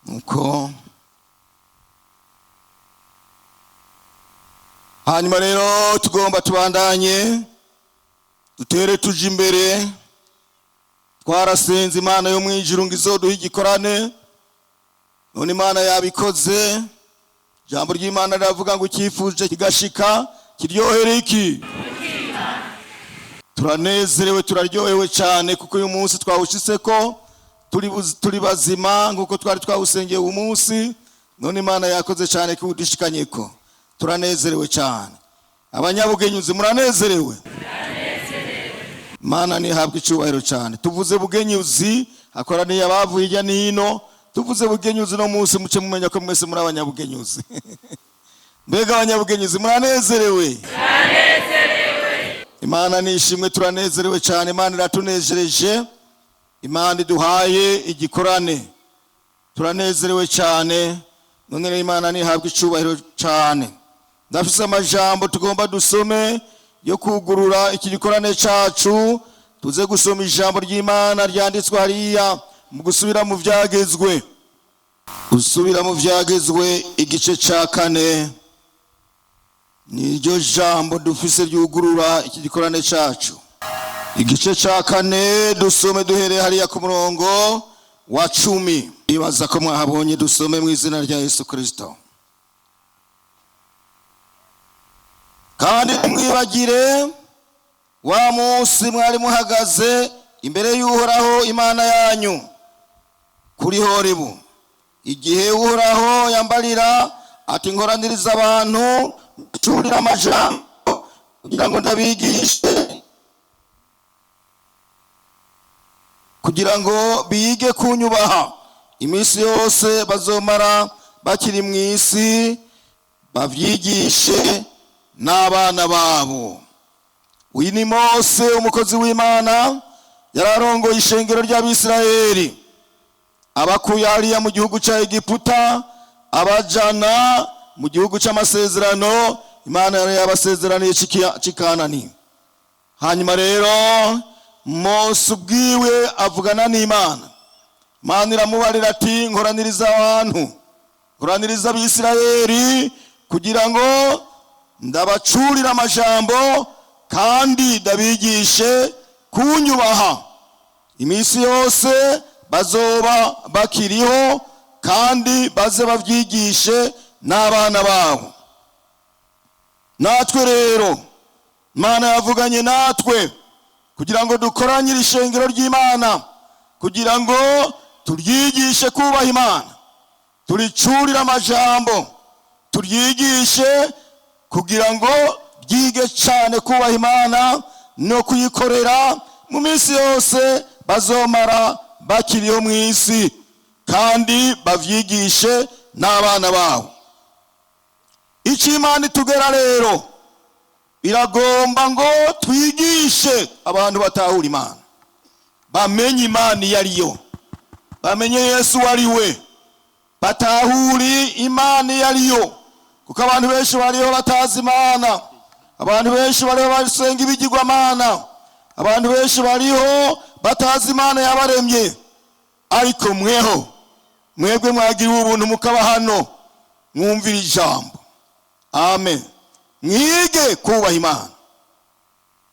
nuko hanyuma rero tugomba tubandanye dutere tuje imbere. Twarasenze Imana yo mwijuru ngo izoduha igikorane, none Imana yabikoze. Jambo ry'Imana riravuga ngo icyifuje kigashika kiryohere iki? Turanezerewe, turaryohewe cyane kuko uyu munsi twawushitse ko turi bazima nguko twari twawusengeye uyu munsi, none Imana yakoze cyane kudushikanye ko. Turanezerewe cyane. Abanyabugenyuzi muranezerewe? Mana nihabwe icyubahiro cyane. Tuvuze bugenyuzi hakoraniye abavuye hirya no hino. Tuvuze bugenyuzi no munsi muce mumenya ko mwese muri abanyabugenyuzi. Mbega abanyabugenyuzi muranezerewe? Imana nishimwe, turanezerewe cyane. Imana iratunejereje, Imana iduhaye igikorane, turanezerewe cyane. None Imana nihabwe icyubahiro cyane. Ndafise amajambo tugomba dusome yo kugurura iki gikorane cyacu. Tuze gusoma ijambo ry'Imana ryanditswe hariya mu gusubira mu vyagezwe. Usubira mu vyagezwe igice ca 4 niryo jambo dufise ryugurura iki gikorane cyacu. Igice ca 4 dusome duhereye hariya ku murongo wa 10. Ibaza ko mwahabonye, dusome mu izina rya Yesu Kristo. Kandi mwibagire wa munsi mwari muhagaze imbere y'Uhoraho Imana yanyu kuri Horebu, igihe Uhoraho yambarira ati nkoraniriza abantu turira amajambo kugira ngo ndabigishe, kugira ngo bige kunyubaha iminsi yose bazomara bakiri mu isi, bavyigishe n'abana babo. Uyu ni Mose umukozi w'Imana, yararongoye ishengero ry'Abisirayeli abakuye hariya mu gihugu cya Egiputa abajana mu gihugu cy'amasezerano Imana yari yabasezeraniye cy'Ikanani. Hanyuma rero Mose ubwiwe avugana n'Imana. Imana iramubarira ati nkoraniriza abantu, nkoraniriza Abisirayeli kugira ngo ndabacurira amajambo kandi ndabigishe kunyubaha iminsi yose bazoba bakiriho, kandi baze bavyigishe n'abana babo. Natwe rero Imana yavuganye natwe kugira ngo dukoranyire ishengero ry'Imana, kugira ngo turyigishe kubaha Imana, turicurire amajambo, turyigishe kugira ngo ryige cyane kubaha Imana no kuyikorera mu minsi yose bazomara bakiriho mu isi, kandi bavyigishe n'abana babo. Icyo Imana itugera rero iragomba ngo twigishe abantu batahura Imana, bamenye Imana iyo ariyo, bamenye Yesu ari we, batahuri Imana iyo ariyo. Kuko abantu benshi bariho batazi Imana, abantu benshi bariho basenga ibigirwamana, abantu benshi bariho batazi Imana yabaremye. Ariko mwebwe mwagiriwe ubuntu mukaba hano mwumvira ijambo. Amen. Mwige kubaha Imana,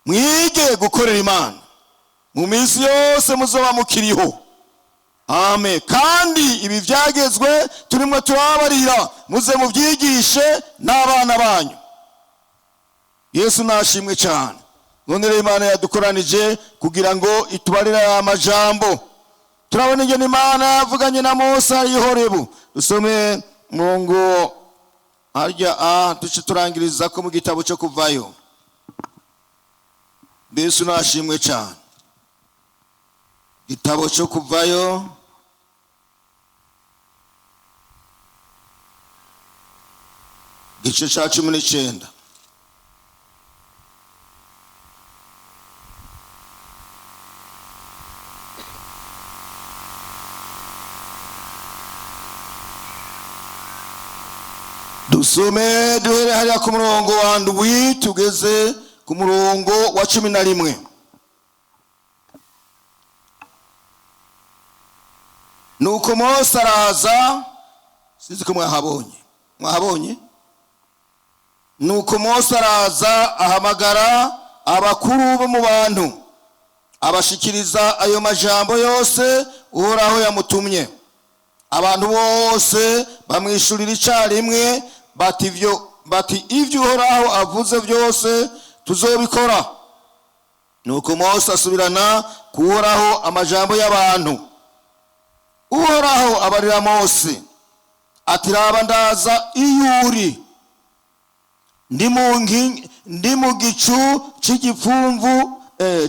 mwige gukorera Imana mu minsi yose muzoba mukiriho. Amen. Kandi ibi vyagezwe turimo turabarira muze muvyigishe n'abana banyu. Yesu nashimwe cyane. None rero Imana yadukoranije kugira ngo itubarire aya majambo. Turabona ingene Imana yavuganye na Mose ari Horebu. Dusome murongo harya duce turangiriza ko mu gitabo cyo Kuvayo. Yesu nashimwe cyane. Gitabo cyo Kuvayo igice cya 19. Dusome duhere hariya ku murongo wa 7 tugeze ku murongo wa 11. nuko Mose araza, sinzi ko mwahabonye. Nuko Mose araza ahamagara abakuru bo mu bantu, abashikiriza ayo majambo yose Uhoraho yamutumye. Abantu bose bamwishurira icarimwe bati ivyo Uhoraho avuze byose tuzobikora. Nuko Mose asubirana kuhoraho amajambo y'abantu. Uhoraho abarira Mose ati raba ndaza iyuri, ndi mu gicu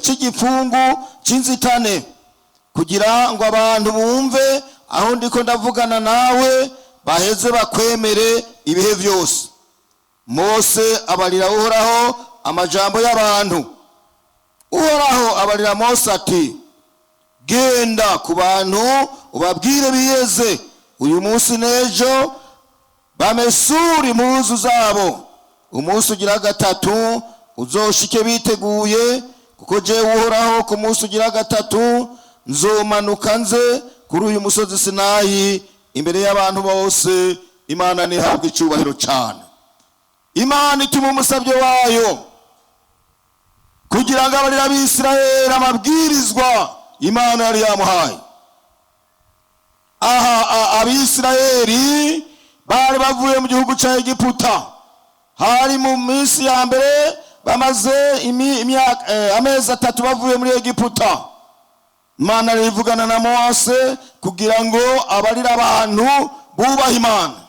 c'igipfungu c'inzitane, kugira ngo abantu bumve aho ndiko ndavugana nawe baheze bakwemere ibihe byose. Mose abarira Uhoraho amajambo y'abantu. Uhoraho abarira Mose ati genda ku bantu ubabwire biyeze uyu munsi n'ejo bamesure impuzu zabo. Umunsi ugira gatatu uzoshike biteguye, kuko jewe Uhoraho ku munsi ugira gatatu nzomanuka nze kuri uyu musozi Sinayi imbere y'abantu bose. Imana nihabwe icyubahiro cyane. Imana ituma umusabye wayo kugira ngo abarira abisirayeli amabwirizwa Imana yari yamuhaye. Abisirayeli bari bavuye mu gihugu cya Egiputa, hari mu minsi ya mbere bamaze amezi 3 bavuye muri Egiputa. Imana rivugana na Mose kugira ngo abarira abantu bubaha Imana,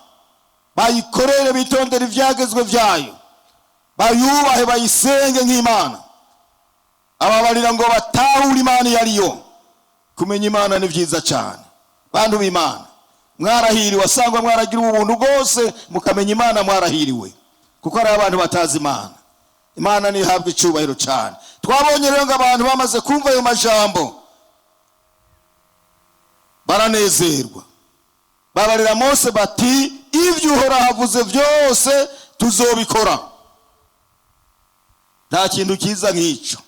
bayikorere bitondera ivyagezwe vyayo, bayubahe bayisenge nk'Imana. Ababarira ngo batahure Imana yariyo. Kumenya Imana ni vyiza cyane. Bantu b'Imana mwarahiriwe, asangwa mwaragira ubuntu bwose mukamenya Imana, mwarahiriwe, kuko ari abantu batazi Imana. Imana nihabwe icyubahiro cyane. Twabonye rero ngo abantu bamaze kumva ayo majambo baranezerwa, babarira Mose bati ivyo Uhoraho avuze byose tuzobikora. Nta kintu kiza nk'icyo,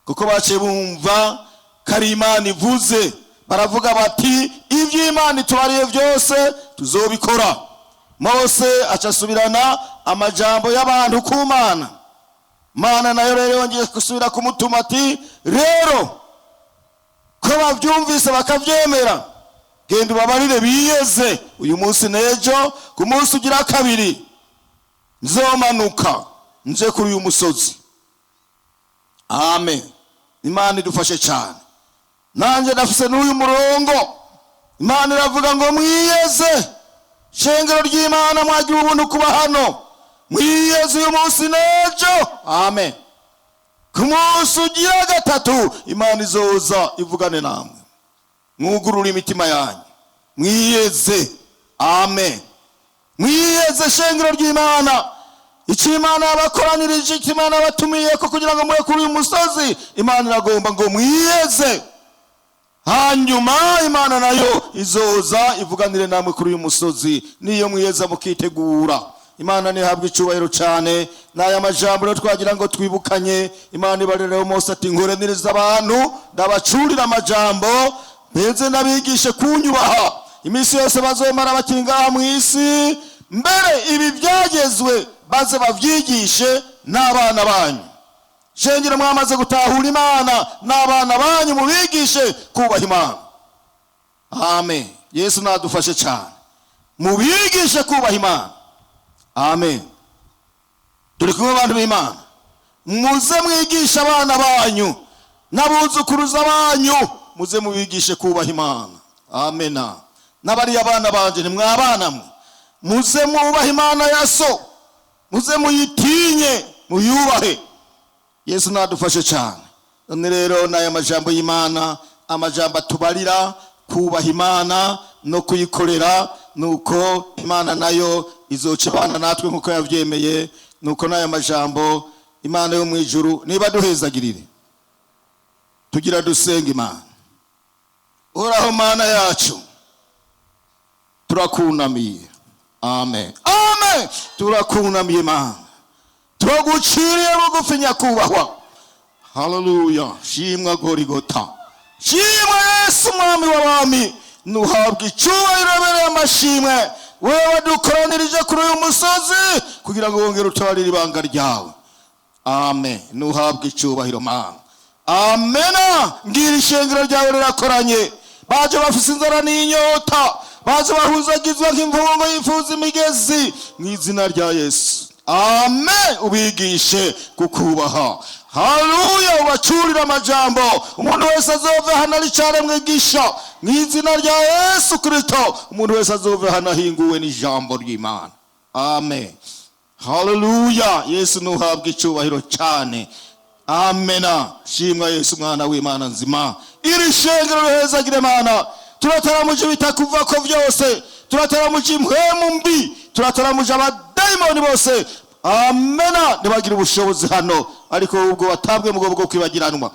kuko baciye bumva kari Imana ivuze, baravuga bati ivyo Imana itubariye byose tuzobikora. Mose acasubirana amajambo y'abantu ku Mana. Mana nayo rero yongeye gusubira kumutuma ati rero ko bavyumvise bakavyemera, genda ubabarire biyeze uyu munsi n'ejo, ku munsi ugira kabiri nzomanuka nje kuri uyu musozi. Amen. Imana idufashe cyane. Nanje ndafise n'uyu murongo. Imana iravuga ngo mwiyeze, shengero ry'Imana mwagira ubuntu kuba hano, mwiyeze uyu munsi n'ejo. Amen. Ku munsi ugira gatatu Imana izoza ivugane namwe, mwugurura imitima yanyu, mwiyeze. Amen. Mwiyeze shengero ry'Imana, icyo Imana yabakoranirije, icyo Imana yabatumiye ko kugira ngo mure kuri uyu musozi. Imana iragomba ngo mwiyeze, hanyuma Imana nayo izoza ivuganire namwe kuri uyu musozi. Niyo mwiyeza mukitegura. Imana nihabwe icyubahiro cyane. N'aya majambo rero twagira ngo twibukanye. Imana ibarire Mose ati nkoraniriza abantu ndabacurira amajambo mbeze nabigishe kunyubaha iminsi yose bazomara bakingaha mu isi, mbere ibi byagezwe baze bavyigishe n'abana banyu. Shengero mwamaze gutahura Imana, n'abana banyu mubigishe kubaha Imana. Amen. Yesu nadufashe cyane, mubigishe kubaha Imana. Amen. Turi kumwe abantu b'Imana, muze mwigisha abana banyu n'abuzukuruza banyu, muze mubigishe kubaha Imana. Amen. N'abari abana banje ntimwabana mwe, muze mwubaha Imana ya so, muze muyitinye muyubahe. Yesu nadufashe cyane. None rero n'aya majambo y'Imana, amajambo atubarira kubaha Imana no kuyikorera, nuko Imana nayo izocibana natwe nkuko yavyemeye. Nuko n'aya majambo Imana yo mwijuru niba duhezagirire, tugira dusenga Imana. Uhoraho Mana yacu, turakunamiye. Amen. Amen. Turakunamiye Imana, turaguciriye bugufi nyakubahwa. Haleluya. Shimwa Gorigota, shimwa Yesu mwami w'abami. nuhabwa icyubahiro abereye amashimwe, wewe wadukoranirije kuri uyu musozi kugira ngo wongere utabarire ibanga ryawe. Amen. Nuhabwa icyubahiro Mana. Amena. Ngira ishengero ryawe rirakoranye, baje bafise inzara n'inyota, baje bahuzagizwa nk'imvungo yifuza imigezi, mu izina rya Yesu. Amen. Ubigishe kukubaha. Haleluya. Ubacurira amajambo, umuntu wese azove hano aricare mwigisha, mu izina rya Yesu Kristo. Umuntu wese azove hano ahinguwe n'ijambo ry'Imana. Amen. Haleluya. Yesu nuhabwa icyubahiro cyane. Amena. Shimwa Yesu mwana w'Imana nzima. Iri shengero rihezagire Mana. Turataramuje bitakuva ko byose, turataramuje impwemu mbi, turataramuje abadayimoni bose. Amena. Ntibagira ubushobozi hano, ariko ubwo batabwe mu bwo kwibagiranwa.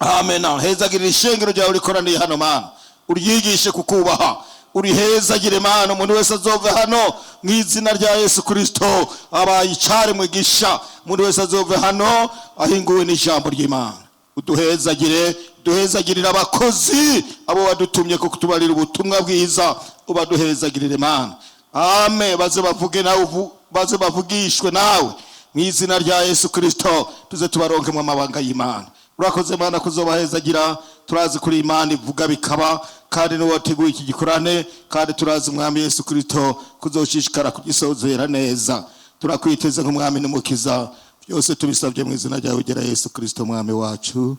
Amena. Hezagire ishengero ryawe rikoraniye hano Mana, uryigishe kukubaha, urihezagire Mana. Umuntu wese azove hano mu izina rya Yesu Kristo, abayicare mwigisha. Umuntu wese azove hano ahinguwe n'ijambo ry'Imana. Uduhezagire, duhezagirira abakozi abo wadutumye ko kutubarira ubutumwa bwiza, ubaduhezagirire Mana. Amen. Baze bavuge nawe, baze bavugishwe nawe mu izina rya Yesu Kristo, tuze tubaronke mu mabanga y'Imana. Urakoze Mana kuzobahezagira. Turazi kuri Imana ivuga bikaba, kandi no wateguye iki gikorane, kandi turazi Mwami Yesu Kristo kuzoshishikara kugisozera neza. Turakwiteze nk'Umwami n'Umukiza, byose tubisabye mu izina ryawe ugera Yesu Kristo Mwami wacu.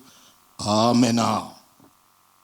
Amen.